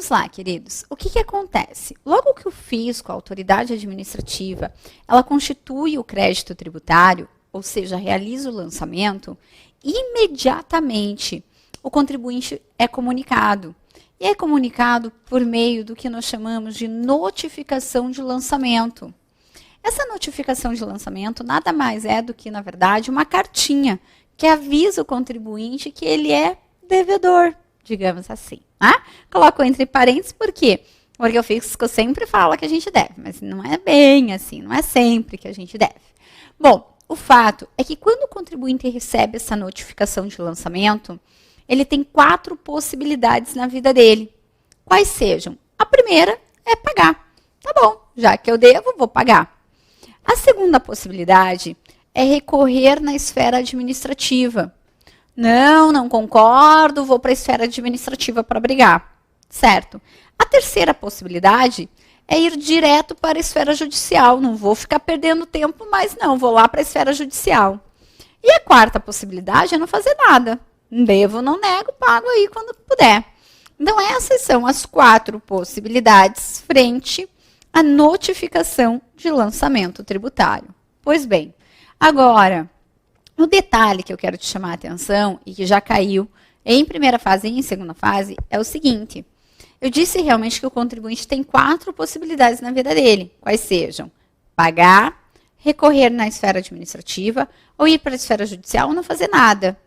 vamos lá, queridos. O que acontece? Logo que o fisco, a autoridade administrativa, ela constitui o crédito tributário, ou seja, realiza o lançamento, imediatamente o contribuinte é comunicado. E é comunicado por meio do que nós chamamos de notificação de lançamento. Essa notificação de lançamento nada mais é do que, na verdade, uma cartinha que avisa o contribuinte que ele é devedor, digamos assim. Né? Coloco entre parênteses por quê? Porque o fisco sempre fala que a gente deve, mas não é bem assim, não é sempre que a gente deve. Bom, o fato é que quando o contribuinte recebe essa notificação de lançamento, ele tem 4 possibilidades na vida dele. Quais sejam? A primeira é pagar. Tá bom, já que eu devo, vou pagar. A segunda possibilidade é recorrer na esfera administrativa. Não concordo, vou para a esfera administrativa para brigar. Certo? A terceira possibilidade é ir direto para a esfera judicial. Não vou ficar perdendo tempo, mas não, vou lá para a esfera judicial. E a quarta possibilidade é não fazer nada. Devo, não nego, pago aí quando puder. Então, essas são as 4 possibilidades frente à notificação de lançamento tributário. Pois bem, agora, o detalhe que eu quero te chamar a atenção e que já caiu em primeira fase e em segunda fase é o seguinte. Eu disse realmente que o contribuinte tem 4 possibilidades na vida dele, quais sejam pagar, recorrer na esfera administrativa ou ir para a esfera judicial ou não fazer nada.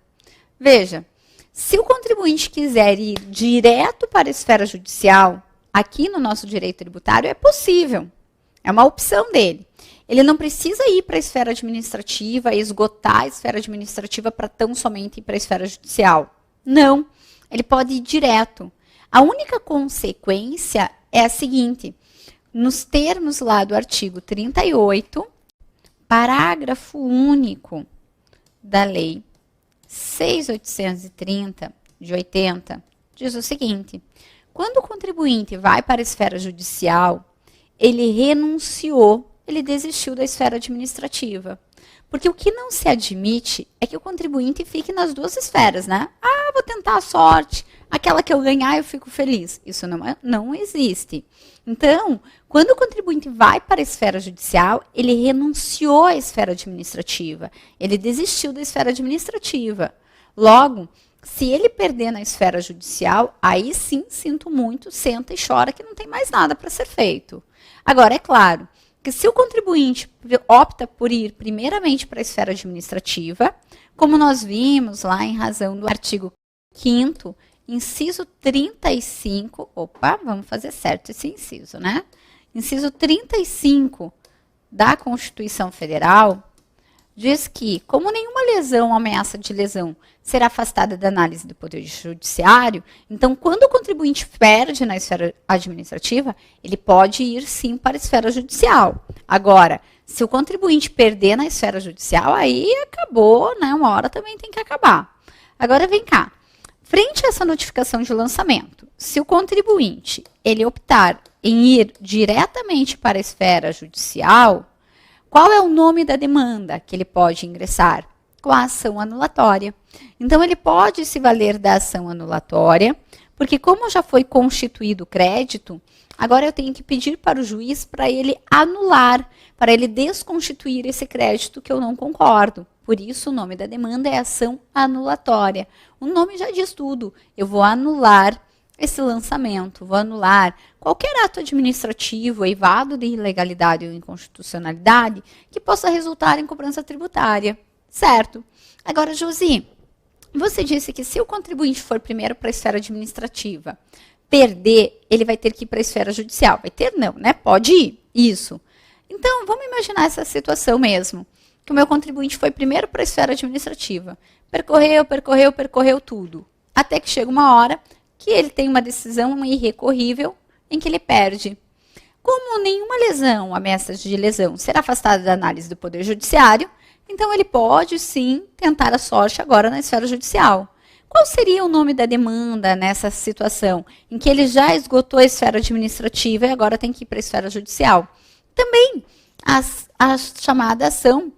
Veja, se o contribuinte quiser ir direto para a esfera judicial, aqui no nosso direito tributário é possível, é uma opção dele. Ele não precisa ir para a esfera administrativa, esgotar a esfera administrativa para tão somente ir para a esfera judicial. Não, ele pode ir direto. A única consequência é a seguinte, nos termos lá do artigo 38, parágrafo único da lei 6.830 de 80, diz o seguinte, quando o contribuinte vai para a esfera judicial, ele renunciou, ele desistiu da esfera administrativa. Porque o que não se admite é que o contribuinte fique nas 2 esferas, né? Ah, vou tentar a sorte, aquela que eu ganhar eu fico feliz. Isso não existe. Então, quando o contribuinte vai para a esfera judicial, ele renunciou à esfera administrativa. Ele desistiu da esfera administrativa. Logo, se ele perder na esfera judicial, aí sim, sinto muito, senta e chora que não tem mais nada para ser feito. Agora, é claro que se o contribuinte opta por ir primeiramente para a esfera administrativa, como nós vimos lá em razão do artigo 5º, inciso 35, vamos fazer certo esse inciso, né? Inciso 35 da Constituição Federal diz que, como nenhuma lesão ou ameaça de lesão será afastada da análise do Poder Judiciário, então, quando o contribuinte perde na esfera administrativa, ele pode ir, sim, para a esfera judicial. Agora, se o contribuinte perder na esfera judicial, aí acabou, né? Uma hora também tem que acabar. Agora, vem cá. Frente a essa notificação de lançamento, se o contribuinte ele optar em ir diretamente para a esfera judicial, qual é o nome da demanda que ele pode ingressar? Com a ação anulatória. Então, ele pode se valer da ação anulatória, porque como já foi constituído o crédito, agora eu tenho que pedir para o juiz para ele anular, para ele desconstituir esse crédito que eu não concordo. Por isso, o nome da demanda é ação anulatória. O nome já diz tudo. Eu vou anular esse lançamento, vou anular qualquer ato administrativo eivado de ilegalidade ou inconstitucionalidade que possa resultar em cobrança tributária, certo? Agora, Josi, você disse que se o contribuinte for primeiro para a esfera administrativa, perder, ele vai ter que ir para a esfera judicial. Vai ter não, né? Pode ir, isso. Então, vamos imaginar essa situação mesmo, que o meu contribuinte foi primeiro para a esfera administrativa, percorreu tudo, até que chega uma hora que ele tem uma decisão irrecorrível em que ele perde. Como nenhuma lesão, ameaça de lesão, será afastada da análise do Poder Judiciário, então ele pode, sim, tentar a sorte agora na esfera judicial. Qual seria o nome da demanda nessa situação, em que ele já esgotou a esfera administrativa e agora tem que ir para a esfera judicial? Também a chamada ação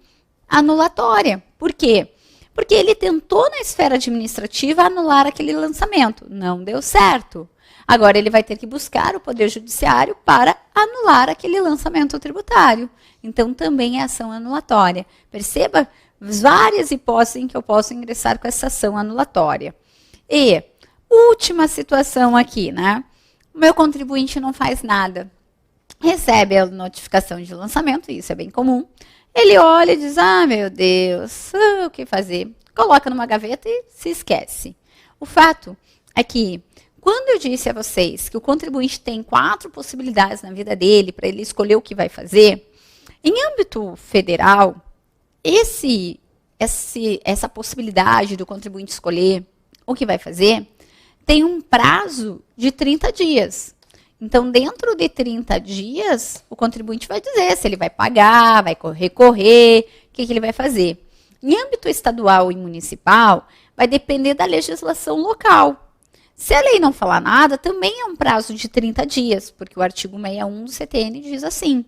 anulatória. Por quê? Porque ele tentou na esfera administrativa anular aquele lançamento. Não deu certo. Agora ele vai ter que buscar o Poder Judiciário para anular aquele lançamento tributário. Então também é ação anulatória. Perceba várias hipóteses em que eu posso ingressar com essa ação anulatória. E última situação aqui, né? O meu contribuinte não faz nada. Recebe a notificação de lançamento, isso é bem comum. Ele olha e diz, meu Deus, o que fazer? Coloca numa gaveta e se esquece. O fato é que, quando eu disse a vocês que o contribuinte tem 4 possibilidades na vida dele para ele escolher o que vai fazer, em âmbito federal, essa possibilidade do contribuinte escolher o que vai fazer tem um prazo de 30 dias. Então, dentro de 30 dias, o contribuinte vai dizer se ele vai pagar, vai recorrer, o que ele vai fazer. Em âmbito estadual e municipal, vai depender da legislação local. Se a lei não falar nada, também é um prazo de 30 dias, porque o artigo 61 do CTN diz assim.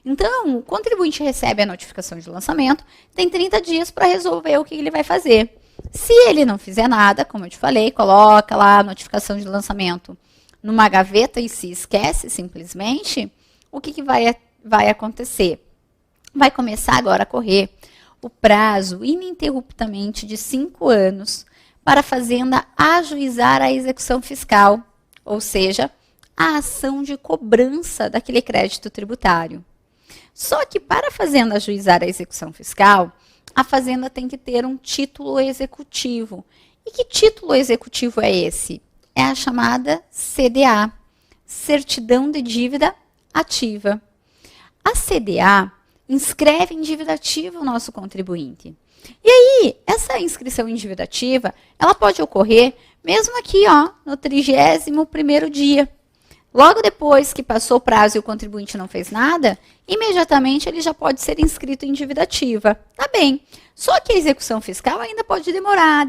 Então, o contribuinte recebe a notificação de lançamento, tem 30 dias para resolver o que ele vai fazer. Se ele não fizer nada, como eu te falei, coloca lá a notificação de lançamento numa gaveta e se esquece simplesmente, o que vai acontecer? Vai começar agora a correr o prazo ininterruptamente de 5 anos para a Fazenda ajuizar a execução fiscal, ou seja, a ação de cobrança daquele crédito tributário. Só que para a Fazenda ajuizar a execução fiscal, a Fazenda tem que ter um título executivo. E que título executivo é esse? É a chamada CDA, Certidão de Dívida Ativa. A CDA inscreve em dívida ativa o nosso contribuinte. E aí, essa inscrição em dívida ativa, ela pode ocorrer mesmo aqui, no 31º dia. Logo depois que passou o prazo e o contribuinte não fez nada, imediatamente ele já pode ser inscrito em dívida ativa. Tá bem. Só que a execução fiscal ainda pode demorar.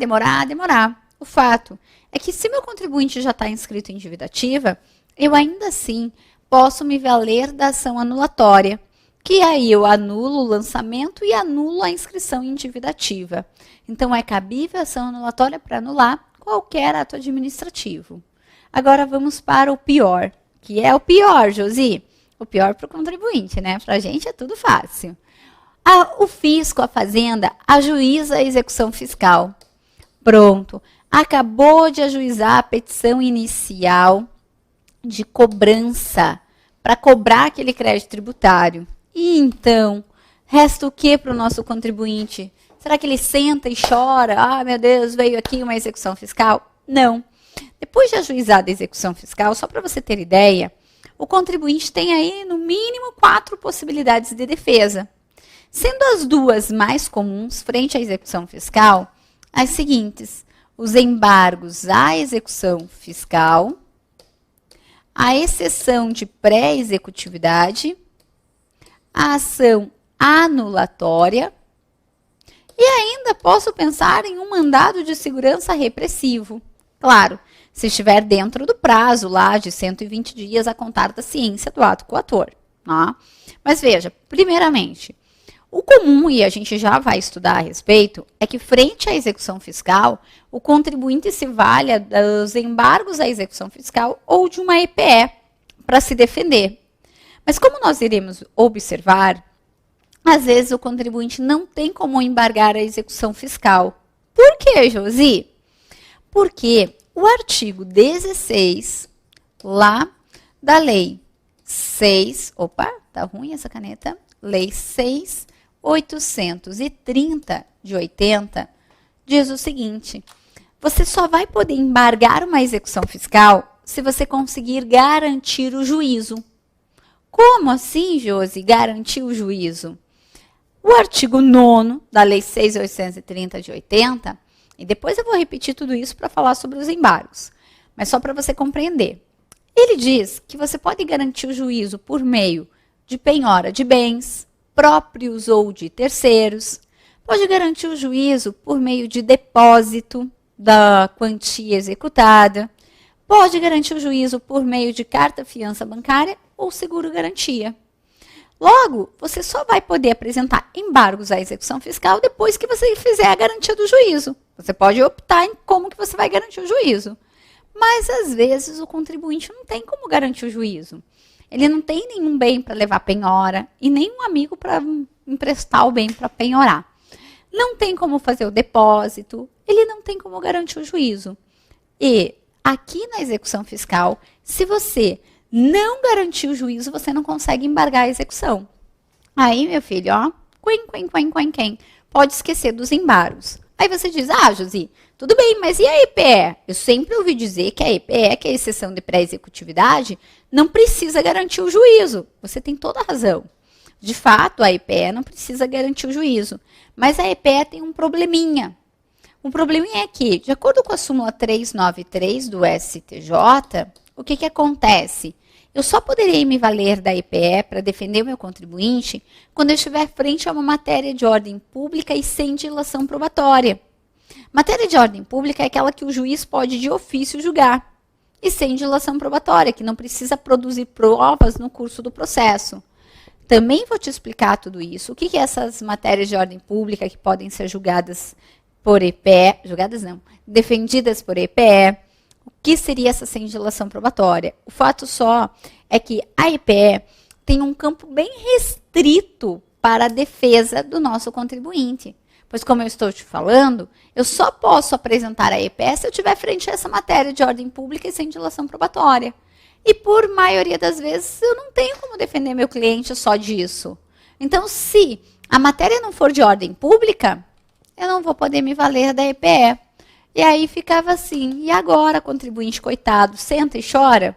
O fato é que se meu contribuinte já está inscrito em dívida ativa, eu ainda assim posso me valer da ação anulatória, que aí eu anulo o lançamento e anulo a inscrição em dívida ativa. Então, é cabível a ação anulatória para anular qualquer ato administrativo. Agora, vamos para o pior. Que é o pior, Josi? O pior para o contribuinte, né? Para a gente é tudo fácil. O fisco, a Fazenda, ajuiza a execução fiscal. Pronto. Acabou de ajuizar a petição inicial de cobrança para cobrar aquele crédito tributário. E então, resta o que para o nosso contribuinte? Será que ele senta e chora? Meu Deus, veio aqui uma execução fiscal? Não. Depois de ajuizada a execução fiscal, só para você ter ideia, o contribuinte tem aí, no mínimo, 4 possibilidades de defesa. Sendo as 2 mais comuns frente à execução fiscal, as seguintes: os embargos à execução fiscal, a exceção de pré-executividade, a ação anulatória e ainda posso pensar em um mandado de segurança repressivo. Claro, se estiver dentro do prazo lá de 120 dias a contar da ciência do ato coator. Mas veja, primeiramente, o comum, e a gente já vai estudar a respeito, é que frente à execução fiscal, o contribuinte se valha dos embargos à execução fiscal ou de uma EPE para se defender. Mas como nós iremos observar, às vezes o contribuinte não tem como embargar a execução fiscal. Por quê, Josi? Porque o artigo 16, lá da Lei 6, tá ruim essa caneta, Lei 6.830 de 80, diz o seguinte: você só vai poder embargar uma execução fiscal se você conseguir garantir o juízo. Como assim, Josi, garantir o juízo? O artigo 9º da Lei 6.830 de 80, e depois eu vou repetir tudo isso para falar sobre os embargos, mas só para você compreender. Ele diz que você pode garantir o juízo por meio de penhora de bens próprios ou de terceiros, pode garantir o juízo por meio de depósito da quantia executada, pode garantir o juízo por meio de carta-fiança bancária ou seguro-garantia. Logo, você só vai poder apresentar embargos à execução fiscal depois que você fizer a garantia do juízo. Você pode optar em como que você vai garantir o juízo. Mas, às vezes, o contribuinte não tem como garantir o juízo. Ele não tem nenhum bem para levar penhora e nenhum amigo para emprestar o bem para penhorar. Não tem como fazer o depósito, ele não tem como garantir o juízo. E aqui na execução fiscal, se você não garantir o juízo, você não consegue embargar a execução. Aí, meu filho, ó, pode esquecer dos embargos. Aí você diz, Josi, tudo bem, mas e a EPE? Eu sempre ouvi dizer que a EPE, que é a exceção de pré-executividade, não precisa garantir o juízo. Você tem toda a razão. De fato, a EPE não precisa garantir o juízo. Mas a EPE tem um probleminha. O probleminha é que, de acordo com a súmula 393 do STJ, o que acontece? Eu só poderei me valer da EPE para defender o meu contribuinte quando eu estiver frente a uma matéria de ordem pública e sem dilação probatória. Matéria de ordem pública é aquela que o juiz pode de ofício julgar, e sem dilação probatória, que não precisa produzir provas no curso do processo. Também vou te explicar tudo isso. O que é essas matérias de ordem pública que podem ser julgadas por EPE, defendidas por EPE? O que seria essa sem dilação probatória? O fato só é que a EPE tem um campo bem restrito para a defesa do nosso contribuinte. Pois, como eu estou te falando, eu só posso apresentar a EPE se eu estiver frente a essa matéria de ordem pública e sem dilação probatória. E, por maioria das vezes, eu não tenho como defender meu cliente só disso. Então, se a matéria não for de ordem pública, eu não vou poder me valer da EPE. E aí ficava assim, e agora, contribuinte coitado, senta e chora?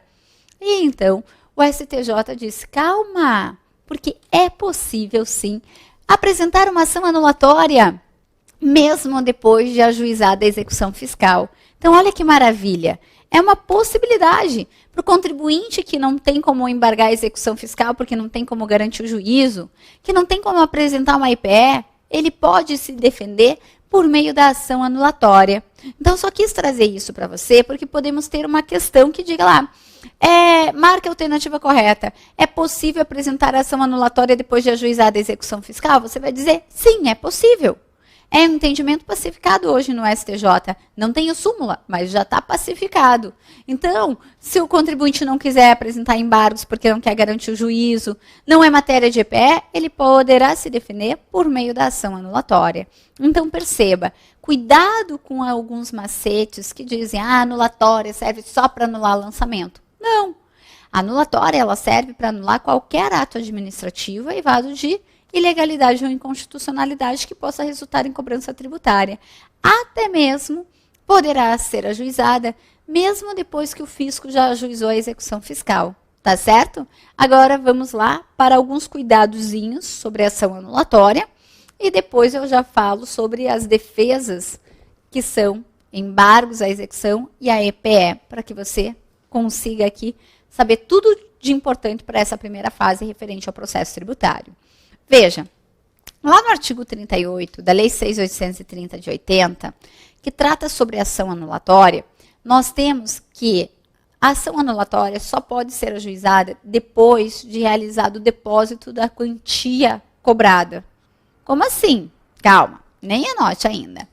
E então, o STJ disse, calma, porque é possível sim apresentar uma ação anulatória, mesmo depois de ajuizada a execução fiscal. Então, olha que maravilha, é uma possibilidade para o contribuinte que não tem como embargar a execução fiscal, porque não tem como garantir o juízo, que não tem como apresentar uma IPE, ele pode se defender por meio da ação anulatória. Então, só quis trazer isso para você, porque podemos ter uma questão que diga lá, marque a alternativa correta. É possível apresentar ação anulatória depois de ajuizada a execução fiscal? Você vai dizer, sim, é possível. É um entendimento pacificado hoje no STJ. Não tem o súmula, mas já está pacificado. Então, se o contribuinte não quiser apresentar embargos porque não quer garantir o juízo, não é matéria de EPE, ele poderá se defender por meio da ação anulatória. Então, perceba, cuidado com alguns macetes que dizem, a anulatória serve só para anular lançamento. Não. A anulatória ela serve para anular qualquer ato administrativo eivado de ilegalidade ou inconstitucionalidade que possa resultar em cobrança tributária. Até mesmo poderá ser ajuizada, mesmo depois que o fisco já ajuizou a execução fiscal. Tá certo? Agora vamos lá para alguns cuidadozinhos sobre a ação anulatória e depois eu já falo sobre as defesas que são embargos à execução e a EPE, para que você consiga aqui saber tudo de importante para essa primeira fase referente ao processo tributário. Veja, lá no artigo 38 da Lei 6.830 de 80, que trata sobre ação anulatória, nós temos que a ação anulatória só pode ser ajuizada depois de realizado o depósito da quantia cobrada. Como assim? Calma, nem anote ainda.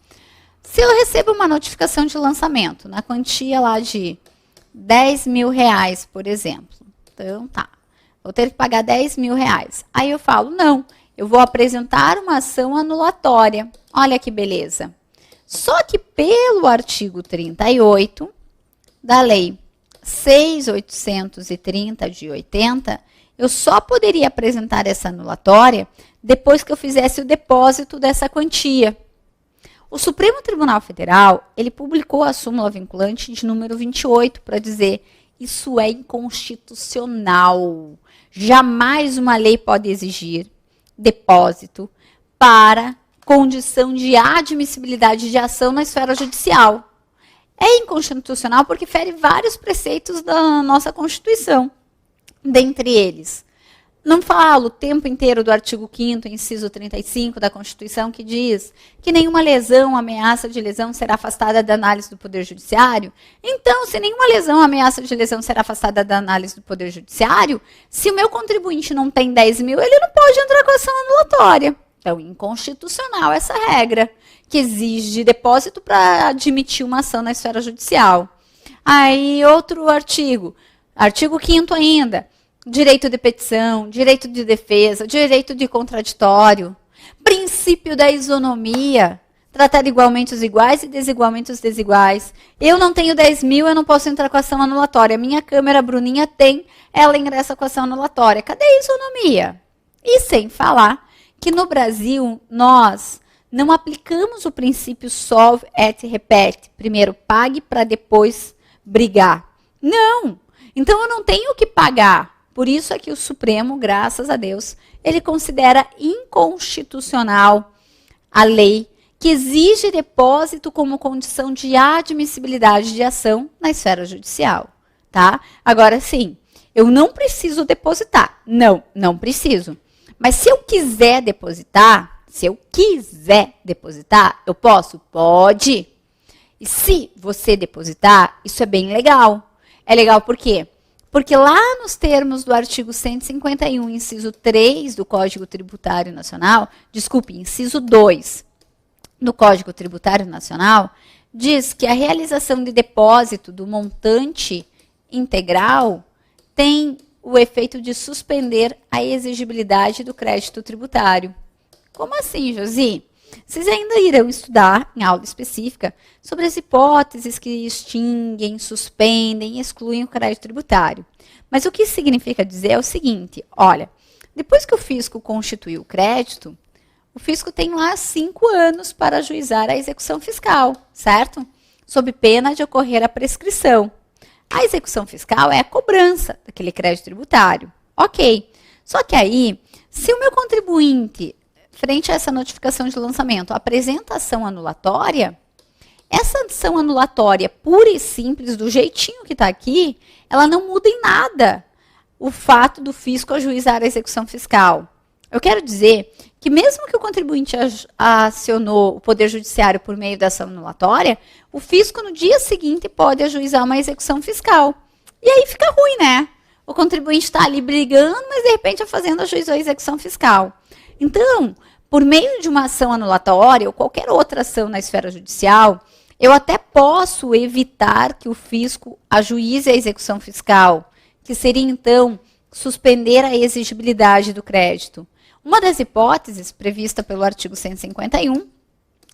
Se eu recebo uma notificação de lançamento na quantia lá de R$10.000, por exemplo, então tá. Vou ter que pagar R$10.000. Aí eu falo, não, eu vou apresentar uma ação anulatória. Olha que beleza. Só que pelo artigo 38 da Lei 6.830 de 80, eu só poderia apresentar essa anulatória depois que eu fizesse o depósito dessa quantia. O Supremo Tribunal Federal, ele publicou a súmula vinculante de número 28 para dizer isso é inconstitucional. Jamais uma lei pode exigir depósito para condição de admissibilidade de ação na esfera judicial. É inconstitucional porque fere vários preceitos da nossa Constituição. Dentre eles, não falo o tempo inteiro do artigo 5º, inciso 35 da Constituição, que diz que nenhuma lesão, ameaça de lesão será afastada da análise do Poder Judiciário. Então, se nenhuma lesão, ameaça de lesão será afastada da análise do Poder Judiciário, se o meu contribuinte não tem 10 mil, ele não pode entrar com ação anulatória. Então, inconstitucional essa regra, que exige depósito para admitir uma ação na esfera judicial. Aí, outro artigo 5º ainda, direito de petição, direito de defesa, direito de contraditório, princípio da isonomia, tratar igualmente os iguais e desigualmente os desiguais. Eu não tenho 10 mil, eu não posso entrar com ação anulatória. Minha câmera, Bruninha, tem, ela ingressa com ação anulatória. Cadê a isonomia? E sem falar que no Brasil, nós não aplicamos o princípio solve et repete. Primeiro pague para depois brigar. Não! Então eu não tenho que pagar. Por isso é que o Supremo, graças a Deus, ele considera inconstitucional a lei que exige depósito como condição de admissibilidade de ação na esfera judicial, tá? Agora sim, eu não preciso depositar. Não preciso. Mas se eu quiser depositar, eu posso? Pode. E se você depositar, isso é bem legal. É legal por quê? Porque lá nos termos do artigo 151, inciso 3 do Código Tributário Nacional, inciso 2 do Código Tributário Nacional, diz que a realização de depósito do montante integral tem o efeito de suspender a exigibilidade do crédito tributário. Como assim, Josi? Vocês ainda irão estudar, em aula específica, sobre as hipóteses que extinguem, suspendem e excluem o crédito tributário. Mas o que isso significa dizer é o seguinte, olha, depois que o fisco constituiu o crédito, o fisco tem lá 5 anos para ajuizar a execução fiscal, certo? Sob pena de ocorrer a prescrição. A execução fiscal é a cobrança daquele crédito tributário. Ok. Só que aí, se o meu contribuinte, frente a essa notificação de lançamento, apresenta ação anulatória, essa ação anulatória pura e simples, do jeitinho que está aqui, ela não muda em nada o fato do fisco ajuizar a execução fiscal. Eu quero dizer que mesmo que o contribuinte acionou o Poder Judiciário por meio da ação anulatória, o fisco no dia seguinte pode ajuizar uma execução fiscal. E aí fica ruim, né? O contribuinte está ali brigando, mas de repente a Fazenda ajuizou a execução fiscal. Então, por meio de uma ação anulatória ou qualquer outra ação na esfera judicial, eu até posso evitar que o fisco ajuize a execução fiscal, que seria então suspender a exigibilidade do crédito. Uma das hipóteses prevista pelo artigo 151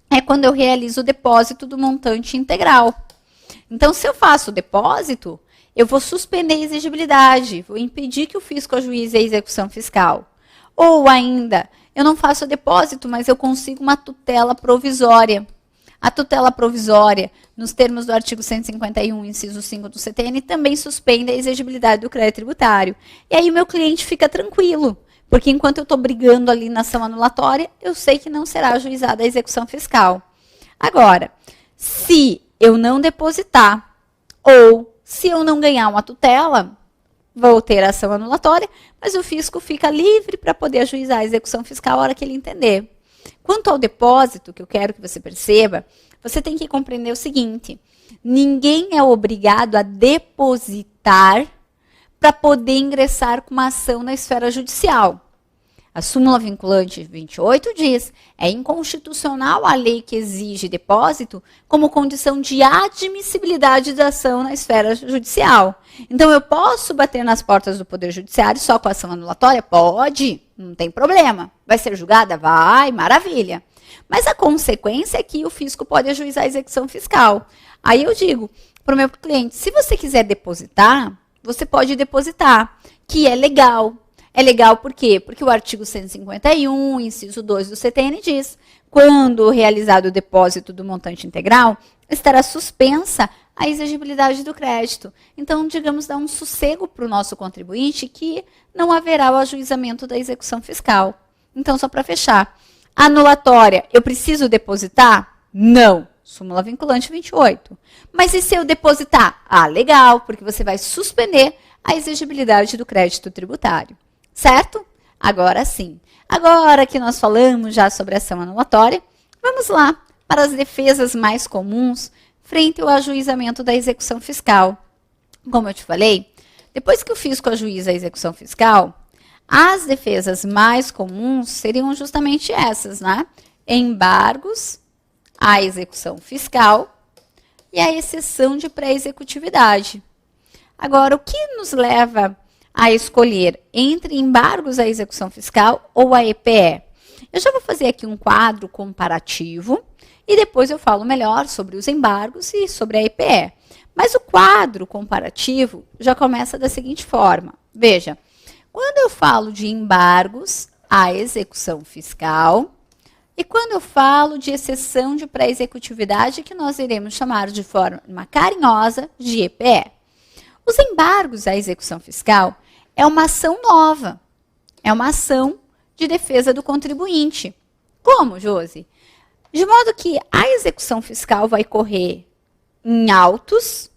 é quando eu realizo o depósito do montante integral. Então, se eu faço o depósito, eu vou suspender a exigibilidade, vou impedir que o fisco ajuize a execução fiscal. Ou ainda, eu não faço o depósito, mas eu consigo uma tutela provisória. A tutela provisória, nos termos do artigo 151, inciso 5 do CTN, também suspende a exigibilidade do crédito tributário. E aí o meu cliente fica tranquilo, porque enquanto eu estou brigando ali na ação anulatória, eu sei que não será ajuizada a execução fiscal. Agora, se eu não depositar, ou se eu não ganhar uma tutela, vou ter ação anulatória, mas o fisco fica livre para poder ajuizar a execução fiscal a hora que ele entender. Quanto ao depósito, que eu quero que você perceba, você tem que compreender o seguinte, ninguém é obrigado a depositar para poder ingressar com uma ação na esfera judicial. A súmula vinculante 28 diz, é inconstitucional a lei que exige depósito como condição de admissibilidade da ação na esfera judicial. Então, eu posso bater nas portas do Poder Judiciário só com ação anulatória? Pode, não tem problema. Vai ser julgada? Vai, maravilha. Mas a consequência é que o fisco pode ajuizar a execução fiscal. Aí eu digo para o meu cliente, se você quiser depositar, você pode depositar, que é legal. É legal por quê? Porque o artigo 151, inciso 2 do CTN diz, quando realizado o depósito do montante integral, estará suspensa a exigibilidade do crédito. Então, digamos, dá um sossego para o nosso contribuinte que não haverá o ajuizamento da execução fiscal. Então, só para fechar, anulatória, eu preciso depositar? Não. Súmula vinculante 28. Mas e se eu depositar? Ah, legal, porque você vai suspender a exigibilidade do crédito tributário. Certo? Agora sim. Agora que nós falamos já sobre a ação anulatória, vamos lá para as defesas mais comuns frente ao ajuizamento da execução fiscal. Como eu te falei, depois que o fisco ajuiza a execução fiscal, as defesas mais comuns seriam justamente essas, né? Embargos à execução fiscal e a exceção de pré-executividade. Agora, o que nos leva a escolher entre embargos à execução fiscal ou a EPE? Eu já vou fazer aqui um quadro comparativo e depois eu falo melhor sobre os embargos e sobre a EPE. Mas o quadro comparativo já começa da seguinte forma. Veja, quando eu falo de embargos à execução fiscal e quando eu falo de exceção de pré-executividade, que nós iremos chamar de forma carinhosa de EPE. Os embargos à execução fiscal é uma ação nova, é uma ação de defesa do contribuinte. Como, Josi? De modo que a execução fiscal vai correr em autos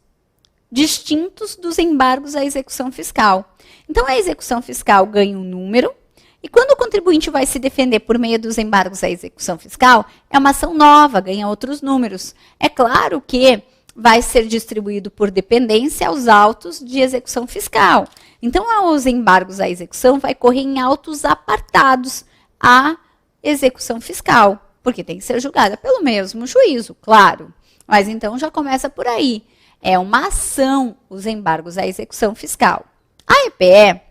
distintos dos embargos à execução fiscal. Então, a execução fiscal ganha um número, e quando o contribuinte vai se defender por meio dos embargos à execução fiscal, é uma ação nova, ganha outros números. É claro que vai ser distribuído por dependência aos autos de execução fiscal. Então, os embargos à execução vai correr em autos apartados à execução fiscal, porque tem que ser julgada pelo mesmo juízo, claro. Mas então já começa por aí. É uma ação, os embargos à execução fiscal. A EPE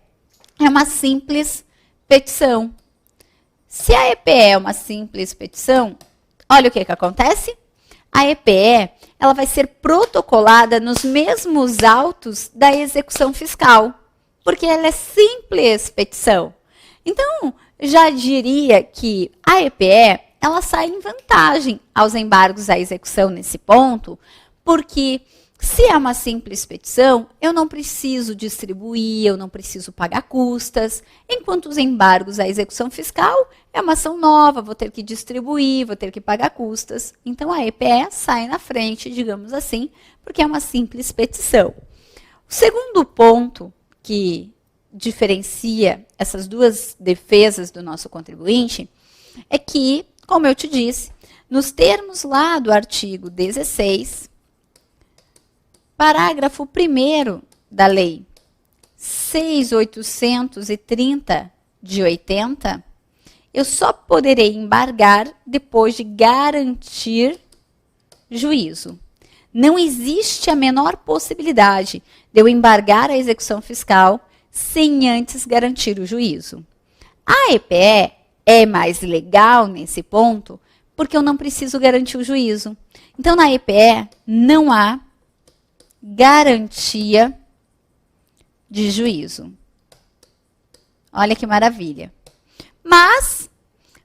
é uma simples petição. Se a EPE é uma simples petição, olha o que acontece. A EPE ela vai ser protocolada nos mesmos autos da execução fiscal, porque ela é simples petição. Então, já diria que a EPE ela sai em vantagem aos embargos à execução nesse ponto, porque se é uma simples petição, eu não preciso distribuir, eu não preciso pagar custas, enquanto os embargos à execução fiscal é uma ação nova, vou ter que distribuir, vou ter que pagar custas. Então, a EPE sai na frente, digamos assim, porque é uma simples petição. O segundo ponto que diferencia essas duas defesas do nosso contribuinte é que, como eu te disse, nos termos lá do artigo 16, parágrafo 1º da Lei 6.830 de 80, eu só poderei embargar depois de garantir juízo. Não existe a menor possibilidade de eu embargar a execução fiscal sem antes garantir o juízo. A EPE é mais legal nesse ponto porque eu não preciso garantir o juízo. Então, na EPE não há garantia de juízo. Olha que maravilha. Mas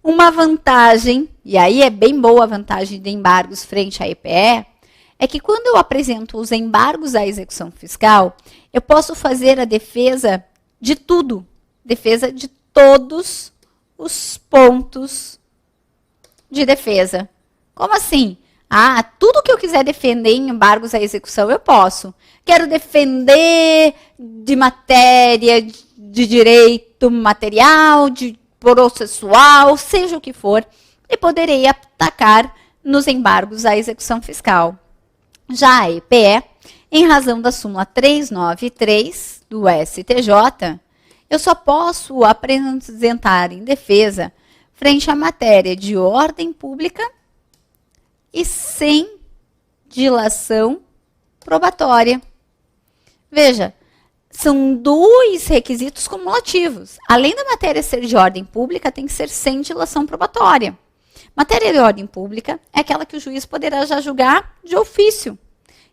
uma vantagem, e aí é bem boa a vantagem de embargos frente à EPE, é que quando eu apresento os embargos à execução fiscal, eu posso fazer a defesa de tudo, defesa de todos os pontos de defesa. Como assim? Ah, tudo que eu quiser defender em embargos à execução, eu posso. Quero defender de matéria, de direito material, de processual, seja o que for, e poderei atacar nos embargos à execução fiscal. Já a EPE, em razão da súmula 393 do STJ, eu só posso apresentar em defesa frente à matéria de ordem pública e sem dilação probatória. Veja, são dois requisitos cumulativos. Além da matéria ser de ordem pública, tem que ser sem dilação probatória. Matéria de ordem pública é aquela que o juiz poderá já julgar de ofício.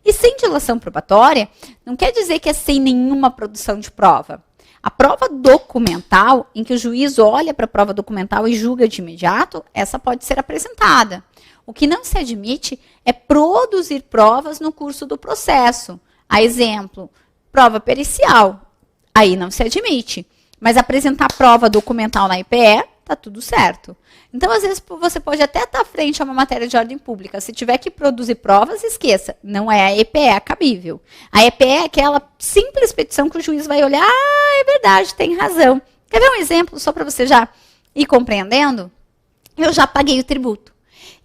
E sem dilação probatória, não quer dizer que é sem nenhuma produção de prova. A prova documental, em que o juiz olha para a prova documental e julga de imediato, essa pode ser apresentada. O que não se admite é produzir provas no curso do processo. A exemplo, prova pericial. Aí não se admite. Mas apresentar prova documental na EPE, tá tudo certo. Então, às vezes, você pode até estar frente a uma matéria de ordem pública. Se tiver que produzir provas, esqueça. Não é a EPE cabível. A EPE é aquela simples petição que o juiz vai olhar, é verdade, tem razão. Quer ver um exemplo, só para você já ir compreendendo? Eu já paguei o tributo.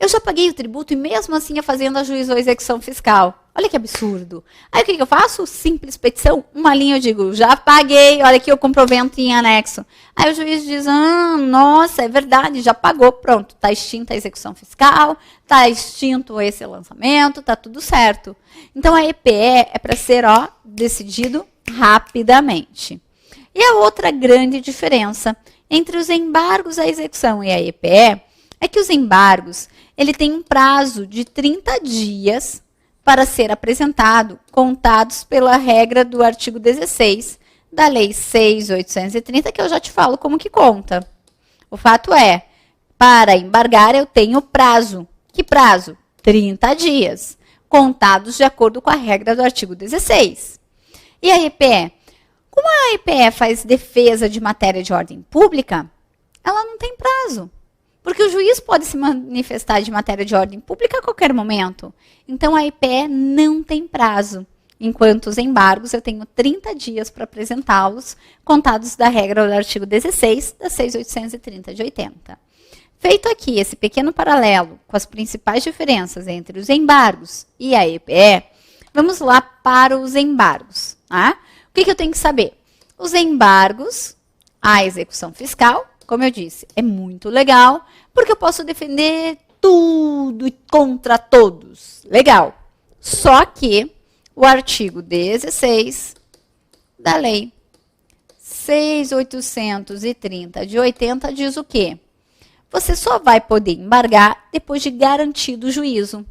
Eu já paguei o tributo e mesmo assim a Fazenda ajuizou a execução fiscal. Olha que absurdo. Aí o que eu faço? Simples petição, uma linha eu digo, já paguei, olha aqui o comprovante em anexo. Aí o juiz diz, nossa, é verdade, já pagou, pronto, está extinta a execução fiscal, está extinto esse lançamento, está tudo certo. Então a EPE é para ser decidido rapidamente. E a outra grande diferença entre os embargos à execução e a EPE é que os embargos, ele tem um prazo de 30 dias para ser apresentado, contados pela regra do artigo 16 da Lei 6.830, que eu já te falo como que conta. O fato é, para embargar eu tenho prazo. Que prazo? 30 dias, contados de acordo com a regra do artigo 16. E a EPE? Como a EPE faz defesa de matéria de ordem pública, ela não tem prazo. Porque o juiz pode se manifestar de matéria de ordem pública a qualquer momento. Então, a EPE não tem prazo. Enquanto os embargos, eu tenho 30 dias para apresentá-los, contados da regra do artigo 16 da 6.830 de 80. Feito aqui esse pequeno paralelo com as principais diferenças entre os embargos e a EPE, vamos lá para os embargos. Tá? O que eu tenho que saber? Os embargos à execução fiscal, como eu disse, é muito legal, porque eu posso defender tudo e contra todos. Legal. Só que o artigo 16 da Lei 6.830 de 80 diz o quê? Você só vai poder embargar depois de garantido o juízo.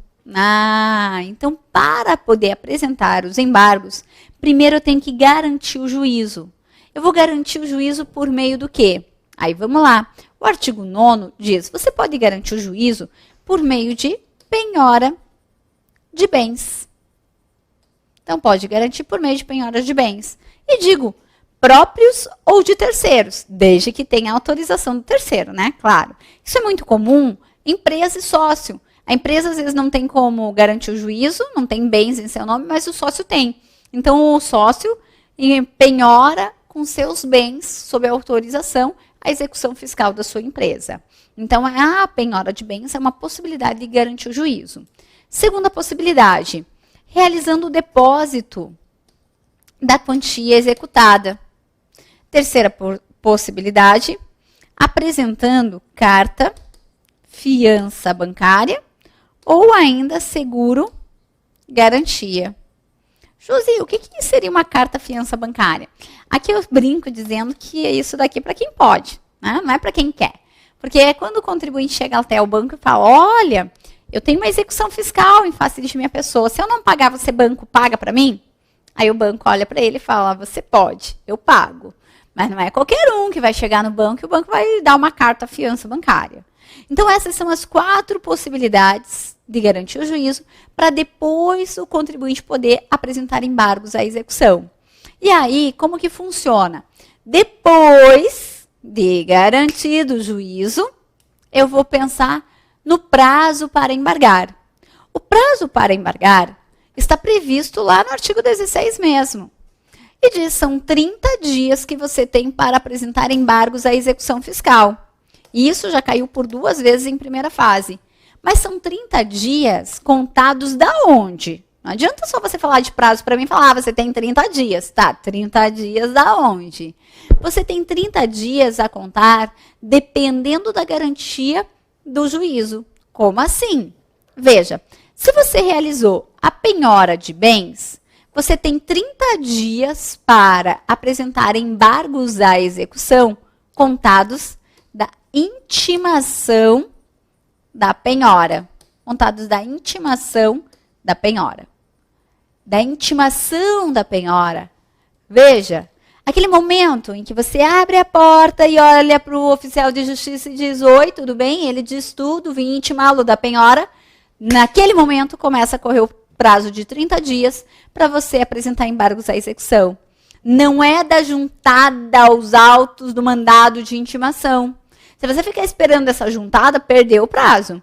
Então, para poder apresentar os embargos, primeiro eu tenho que garantir o juízo. Eu vou garantir o juízo por meio do quê? Aí vamos lá. O artigo 9º diz, você pode garantir o juízo por meio de penhora de bens. Então, pode garantir por meio de penhora de bens. E digo, próprios ou de terceiros, desde que tenha autorização do terceiro, né? Claro. Isso é muito comum em empresa e sócio. A empresa, às vezes, não tem como garantir o juízo, não tem bens em seu nome, mas o sócio tem. Então, o sócio penhora com seus bens, sob a autorização, a execução fiscal da sua empresa. Então, a penhora de bens é uma possibilidade de garantir o juízo. Segunda possibilidade, realizando o depósito da quantia executada. Terceira possibilidade, apresentando carta, fiança bancária ou ainda seguro garantia. Josi, o que seria uma carta fiança bancária? Aqui eu brinco dizendo que é isso daqui para quem pode, né? Não é para quem quer. Porque é quando o contribuinte chega até o banco e fala, olha, eu tenho uma execução fiscal em face de minha pessoa, se eu não pagar, você banco paga para mim? Aí o banco olha para ele e fala, você pode, eu pago. Mas não é qualquer um que vai chegar no banco e o banco vai dar uma carta fiança bancária. Então essas são as 4 possibilidades de garantir o juízo para depois o contribuinte poder apresentar embargos à execução. E aí, como que funciona? Depois de garantido o juízo, eu vou pensar no prazo para embargar. O prazo para embargar está previsto lá no artigo 16 mesmo. E diz, são 30 dias que você tem para apresentar embargos à execução fiscal. E isso já caiu por 2 vezes em primeira fase. Mas são 30 dias contados da onde? Não adianta só você falar de prazo para mim e falar, você tem 30 dias. Tá, 30 dias da onde? Você tem 30 dias a contar dependendo da garantia do juízo. Como assim? Veja, se você realizou a penhora de bens, você tem 30 dias para apresentar embargos à execução contados da intimação da penhora. Contados da intimação da penhora. Da intimação da penhora. Veja, aquele momento em que você abre a porta e olha para o oficial de justiça e diz, oi, tudo bem? Ele diz tudo, vim intimá-lo da penhora. Naquele momento começa a correr o prazo de 30 dias para você apresentar embargos à execução. Não é da juntada aos autos do mandado de intimação. Se você ficar esperando essa juntada, perdeu o prazo.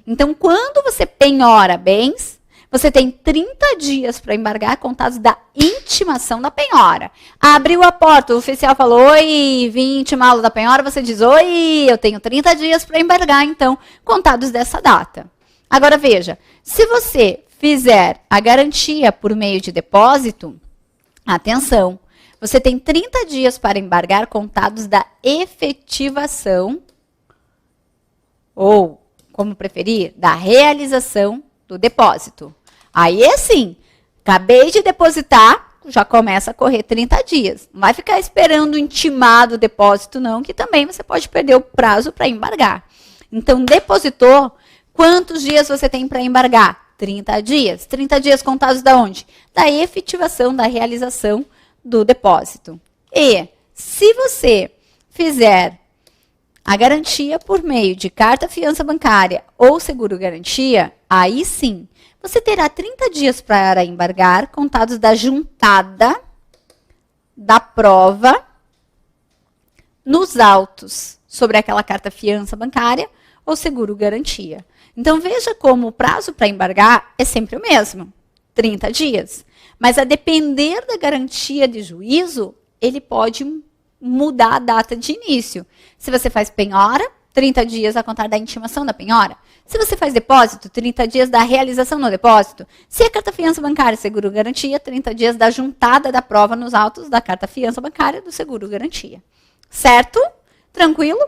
Então, quando você penhora bens, você tem 30 dias para embargar contados da intimação da penhora. Abriu a porta, o oficial falou, oi, vim intimá-lo da penhora, você diz, oi, eu tenho 30 dias para embargar, então, contados dessa data. Agora veja, se você fizer a garantia por meio de depósito, atenção, você tem 30 dias para embargar contados da efetivação, ou, como preferir, da realização do depósito. Aí, assim, acabei de depositar, já começa a correr 30 dias. Não vai ficar esperando o intimado o depósito, não, que também você pode perder o prazo para embargar. Então, depositou, quantos dias você tem para embargar? 30 dias. 30 dias contados da onde? Da efetivação, da realização do depósito. E se você fizer a garantia por meio de carta fiança bancária ou seguro garantia, aí sim, você terá 30 dias para embargar, contados da juntada da prova nos autos sobre aquela carta fiança bancária ou seguro garantia. Então, veja como o prazo para embargar é sempre o mesmo, 30 dias. Mas a depender da garantia de juízo, ele pode mudar a data de início. Se você faz penhora, 30 dias a contar da intimação da penhora. Se você faz depósito, 30 dias da realização no depósito. Se é carta fiança bancária e seguro garantia, 30 dias da juntada da prova nos autos da carta fiança bancária do seguro garantia. Certo? Tranquilo?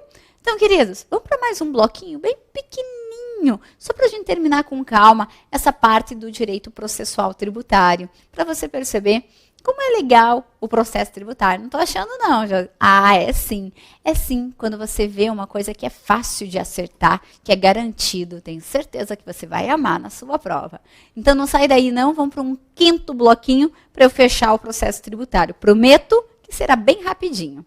Então, queridos, vamos para mais um bloquinho bem pequenininho, só para a gente terminar com calma essa parte do direito processual tributário, para você perceber como é legal o processo tributário. Não estou achando, não. É sim. É sim quando você vê uma coisa que é fácil de acertar, que é garantido. Tenho certeza que você vai amar na sua prova. Então, não sai daí, não. Vamos para um quinto bloquinho para eu fechar o processo tributário. Prometo que será bem rapidinho.